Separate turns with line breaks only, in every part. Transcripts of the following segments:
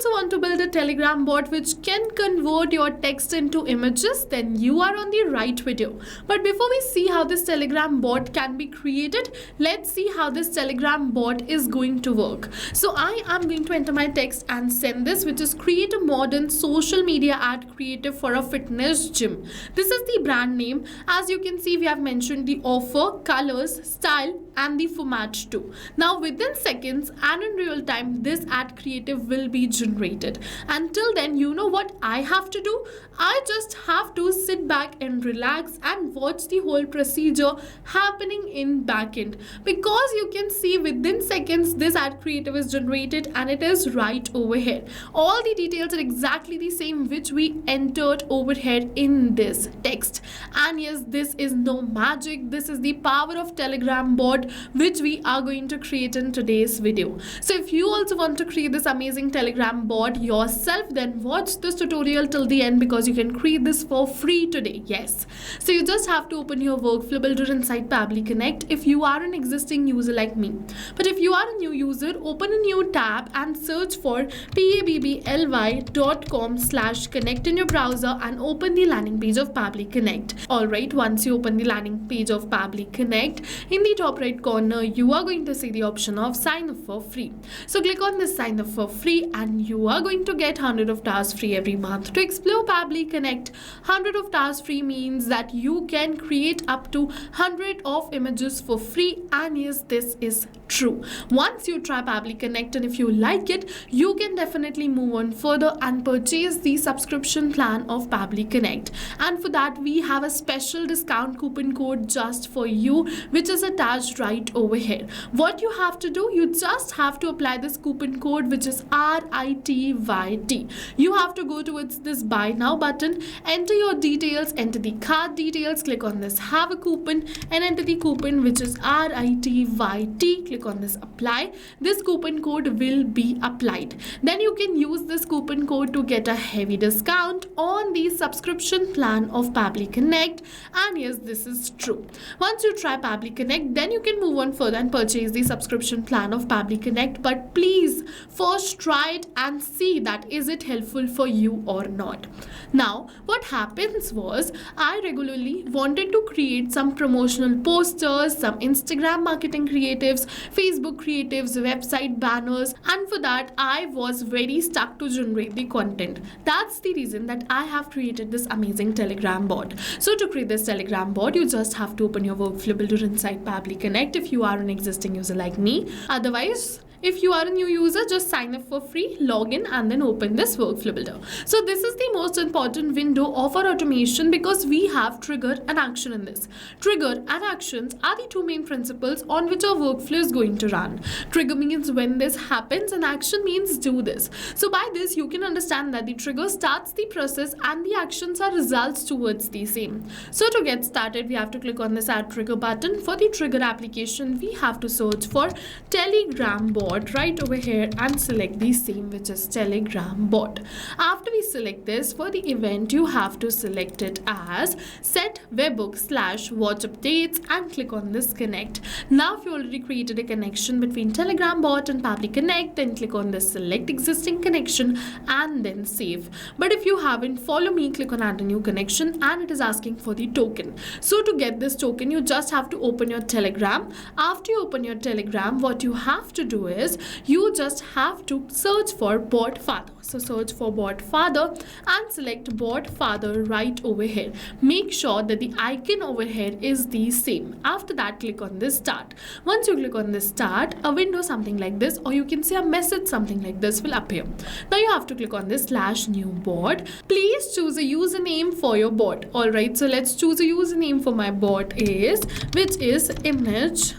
also want to build a Telegram bot which can convert your text into images, then you are on the right video. But before we see how this Telegram bot can be created, let's see how this Telegram bot is going to work. So I am going to enter my text and send this, which is create a modern social media ad creative for a fitness gym. This is the brand name. As you can see, we have mentioned the offer, colors, style and the format too. Now within seconds and in real time, this ad creative will be generated. Until then, you know what I have to do? I just have to sit back and relax and watch the whole procedure happening in backend, because you can see within seconds this ad creative is generated and it is right over here. All the details are exactly the same which we entered over here in this text. And yes, this is no magic. This is the power of Telegram bot which we are going to create in today's video. So if you also want to create this amazing Telegram bot yourself, then watch this tutorial till the end, because you can create this for free today. Yes, so you just have to open your workflow builder inside Pabbly Connect if you are an existing user like me. But if you are a new user, open a new tab and search for pabbly.com/connect in your browser and open the landing page of Pabbly Connect. Alright, once you open the landing page of Pabbly Connect, in the top right corner you are going to see the option of sign up for free. So click on this sign up for free and you are going to get 100 of tasks free every month. To explore Pabbly Connect, 100 of tasks free means that you can create up to 100 of images for free. And yes, this is true. Once you try Pabbly Connect and if you like it, you can definitely move on further and purchase the subscription plan of Pabbly Connect. And for that, we have a special discount coupon code just for you, which is attached right over here. What you have to do, you just have to apply this coupon code, which is RITYT. You have to go towards this buy now button, enter your details, enter the card details, click on this have a coupon and enter the coupon, which is RITYT. Click on this apply. This coupon code will be applied. Then you can use this coupon code to get a heavy discount on the subscription plan of Pabbly Connect. And yes, this is true. Once you try Pabbly Connect, then you can move on further and purchase the subscription plan of Pabbly Connect. But please first try it and see that is it helpful for you or not. Now what happens was, I regularly wanted to create some promotional posters, some Instagram marketing creatives, Facebook creatives, website banners, and for that I was very stuck to generate the content. That's the reason that I have created this amazing Telegram bot. So to create this Telegram bot, you just have to open your workflow builder inside Pabbly Connect if you are an existing user like me. Otherwise, if you are a new user, just sign up for free, log in and then open this workflow builder. So this is the most important window of our automation, because we have trigger and action in this. Trigger and actions are the two main principles on which our workflow is going to run. Trigger means when this happens and action means do this. So by this you can understand that the trigger starts the process and the actions are results towards the same. So to get started, we have to click on this add trigger button. For the trigger application, we have to search for Telegram bot right over here and select the same, which is Telegram bot. After we select this, for the event you have to select it as set webhook/watch updates and click on this connect. Now if you already created a connection between Telegram bot and Pabbly Connect, then click on this select existing connection and then save. But if you haven't, follow me, click on add a new connection and it is asking for the token. So to get this token, you just have to open your Telegram. After you open your Telegram, what you have to do is you just have to search for bot father. So search for bot father and select bot father right over here. Make sure that the icon over here is the same. After that, click on this start. Once you click on this start, a window something like this, or you can say a message something like this will appear. Now you have to click on this /new bot. Please choose a username for your bot. Alright, so let's choose a username for my bot which is image_tunes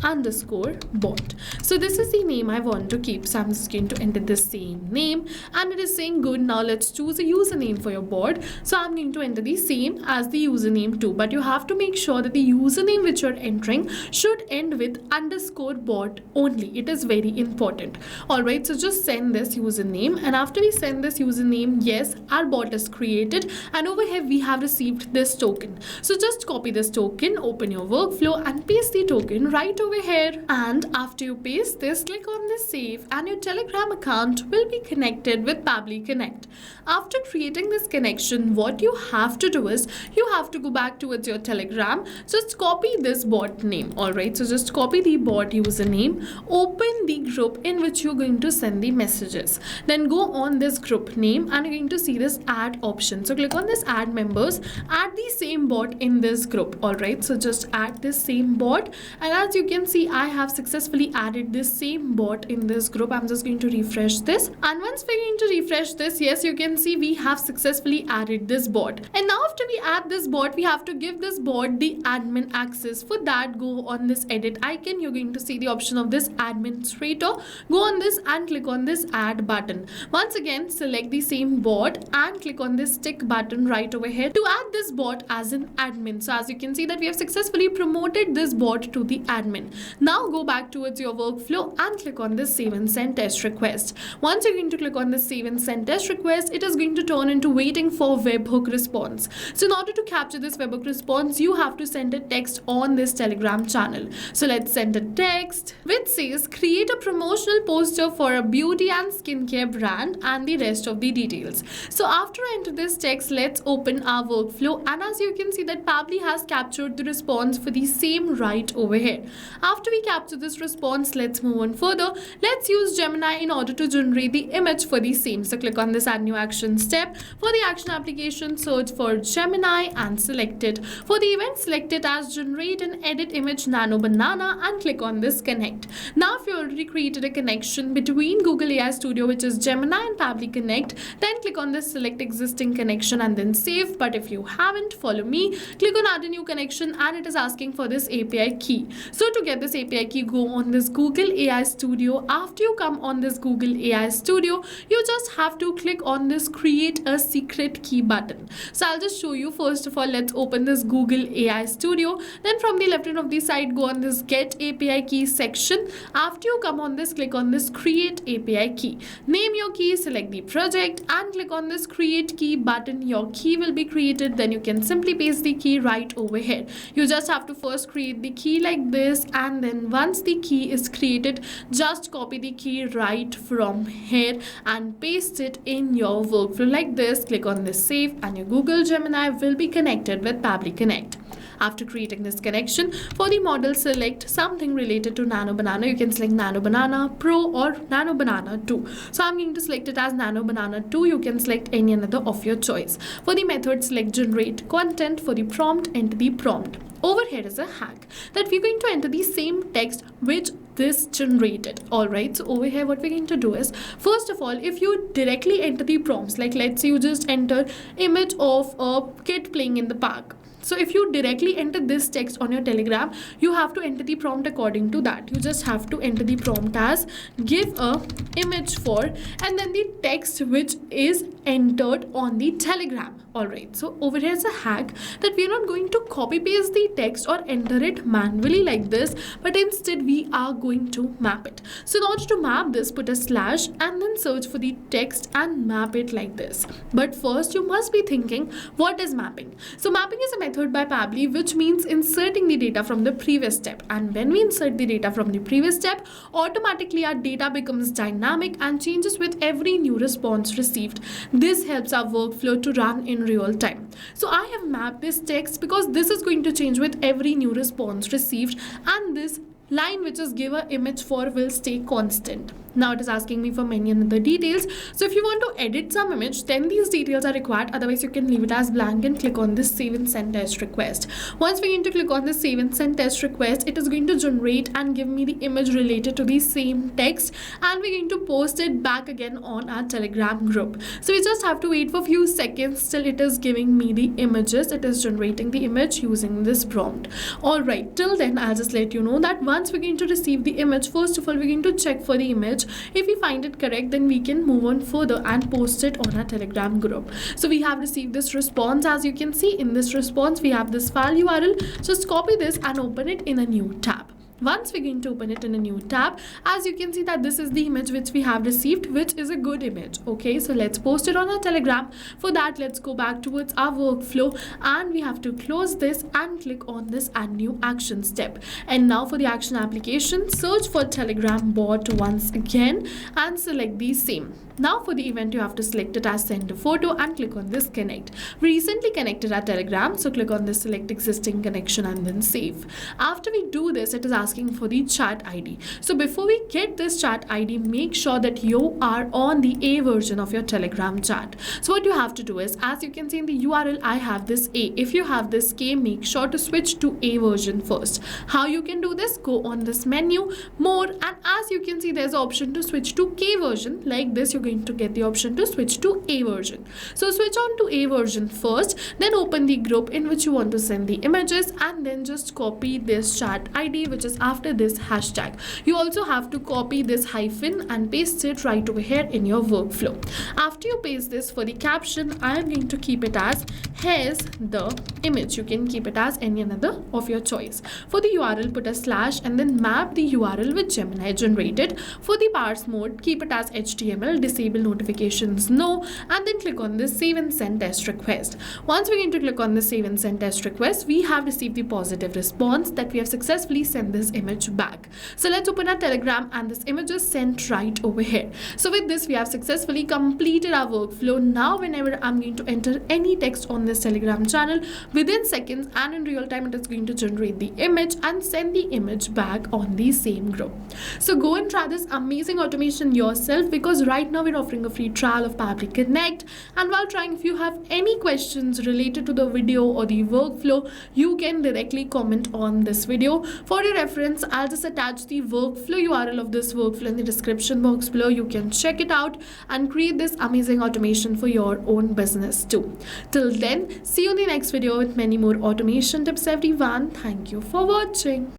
_bot. So this is the name I want to keep, so I'm just going to enter the same name and it is saying good. Now let's choose a username for your bot. So I'm going to enter the same as the username too, but you have to make sure that the username which you're entering should end with _bot only. It is very important. Alright, so just send this username, and after we send this username, yes, our bot is created and over here we have received this token. So just copy this token, open your workflow and paste the token right over over here. And after you paste this, click on this save and your Telegram account will be connected with Pabbly Connect. After creating this connection, what you have to do is you have to go back towards your Telegram. Just copy this bot name. Alright, so just copy the bot username, open the group in which you're going to send the messages. Then go on this group name and you're going to see this add option. So click on this add members, add the same bot in this group. Alright, so just add this same bot, and as you can see, I have successfully added this same bot in this group. I'm just going to refresh this, and once we're going to refresh this, yes, you can see we have successfully added this bot. And now after we add this bot, we have to give this bot the admin access. For that, go on this edit icon. You're going to see the option of this administrator. Go on this and click on this add button. Once again, select the same bot and click on this tick button right over here to add this bot as an admin. So as you can see that we have successfully promoted this bot to the admin. Now go back towards your workflow and click on this save and send test request. Once you're going to click on this save and send test request, it is going to turn into waiting for webhook response. So in order to capture this webhook response, you have to send a text on this Telegram channel. So let's send a text which says create a promotional poster for a beauty and skincare brand and the rest of the details. So after I enter this text, let's open our workflow, and as you can see that Pabbly has captured the response for the same right over here. After we capture this response, let's move on further. Let's use Gemini in order to generate the image for the same. So click on this add new action step. For the action application, search for Gemini and select it. For the event, select it as generate and edit image nano banana and click on this connect. Now if you already created a connection between Google AI Studio, which is Gemini, and Pabbly Connect, then click on this select existing connection and then save. But if you haven't, follow me, click on add a new connection, and it is asking for this API key. So to get this API key, go on this Google AI Studio. After you come on this Google AI Studio, you just have to click on this create a secret key button. So I'll just show you. First of all, let's open this Google AI Studio. Then from the left hand of the side, go on this get API key section. After you come on this, click on this create API key. Name your key, select the project and click on this create key button. Your key will be created. Then you can simply paste the key right over here. You just have to first create the key like this, and then once the key is created, just copy the key right from here and paste it in your workflow like this. Click on this save and your Google Gemini will be connected with Pabbly Connect. After creating this connection, for the model, select something related to Nano Banana. You can select Nano Banana Pro or Nano Banana 2. So I'm going to select it as Nano Banana 2. You can select any another of your choice. For the method, select generate content. For the prompt, enter the prompt. Over here is a hack that we're going to enter the same text which this generated. Alright, so over here what we're going to do is, first of all, if you directly enter the prompts, like let's say you just enter image of a kid playing in the park. So if you directly enter this text on your Telegram, you have to enter the prompt according to that. You just have to enter the prompt as give a image for, and then the text which is entered on the Telegram. Alright, so over here is a hack that we are not going to copy paste the text or enter it manually like this, but instead we are going to map it. So in order to map this, put a slash and then search for the text and map it like this. But first you must be thinking, what is mapping? So mapping is a method by Pabbly which means inserting the data from the previous step, and when we insert the data from the previous step, automatically our data becomes dynamic and changes with every new response received. This helps our workflow to run in real time. So I have mapped this text because this is going to change with every new response received, and this line which is give a image for will stay constant. Now it is asking me for many other details. So if you want to edit some image, then these details are required. Otherwise, you can leave it as blank and click on this save and send test request. Once we're going to click on this save and send test request, it is going to generate and give me the image related to the same text, and we're going to post it back again on our Telegram group. So we just have to wait for a few seconds till it is giving me the images. It is generating the image using this prompt. Alright, till then I'll just let you know that once we're going to receive the image, first of all we're going to check for the image. If we find it correct, then we can move on further and post it on our Telegram group. So we have received this response. As you can see in this response, we have this file URL. Just copy this and open it in a new tab. Once we're going to open it in a new tab, as you can see that this is the image which we have received, which is a good image. Okay, so let's post it on our Telegram. For that, let's go back towards our workflow and we have to close this and click on this add new action step. And now for the action application, search for Telegram bot once again and select the same. Now for the event, you have to select it as send a photo and click on this connect. We recently connected our Telegram, so click on this select existing connection and then save. After we do this, it is asking for the chat ID. So before we get this chat ID, make sure that you are on the A version of your Telegram chat. So what you have to do is, as you can see in the URL, I have this A. If you have this K, make sure to switch to A version first. How you can do this? Go on this menu, more, and as you can see, there's an option to switch to K version. Like this, you're going to get the option to switch to A version. So switch on to A version first, then open the group in which you want to send the images and then just copy this chat ID which is after this hashtag. You also have to copy this hyphen and paste it right over here in your workflow. After you paste this, for the caption, I am going to keep it as here's the image. You can keep it as any another of your choice. For the URL, put a slash and then map the URL with Gemini generated. For the parse mode, keep it as HTML, disable notifications no, and then click on this save and send test request. Once we're going to click on the save and send test request, we have received the positive response that we have successfully sent this image back. So let's open our Telegram and this image is sent right over here. So with this, we have successfully completed our workflow. Now whenever I'm going to enter any text on this Telegram channel, within seconds and in real time, it is going to generate the image and send the image back on the same group. So go and try this amazing automation yourself, because right now we're offering a free trial of Pabbly Connect, and while trying, if you have any questions related to the video or the workflow, you can directly comment on this video. For your reference, I'll just attach the workflow URL of this workflow in the description box below. You can check it out and create this amazing automation for your own business too. Till then, see you in the next video with many more automation tips, everyone. Thank you for watching.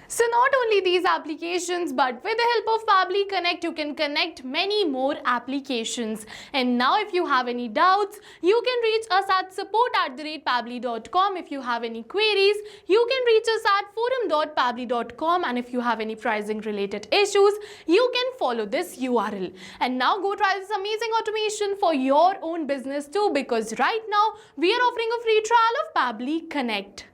So not only these applications, but with the help of Pabbly Connect, you can connect many more applications. And now if you have any doubts, you can reach us at support@pabbly.com. If you have any queries, you can reach us at forum.pabbly.com. And if you have any pricing related issues, you can follow this URL. And now go try this amazing automation for your own business too, because right now we are offering a free trial of Pabbly Connect.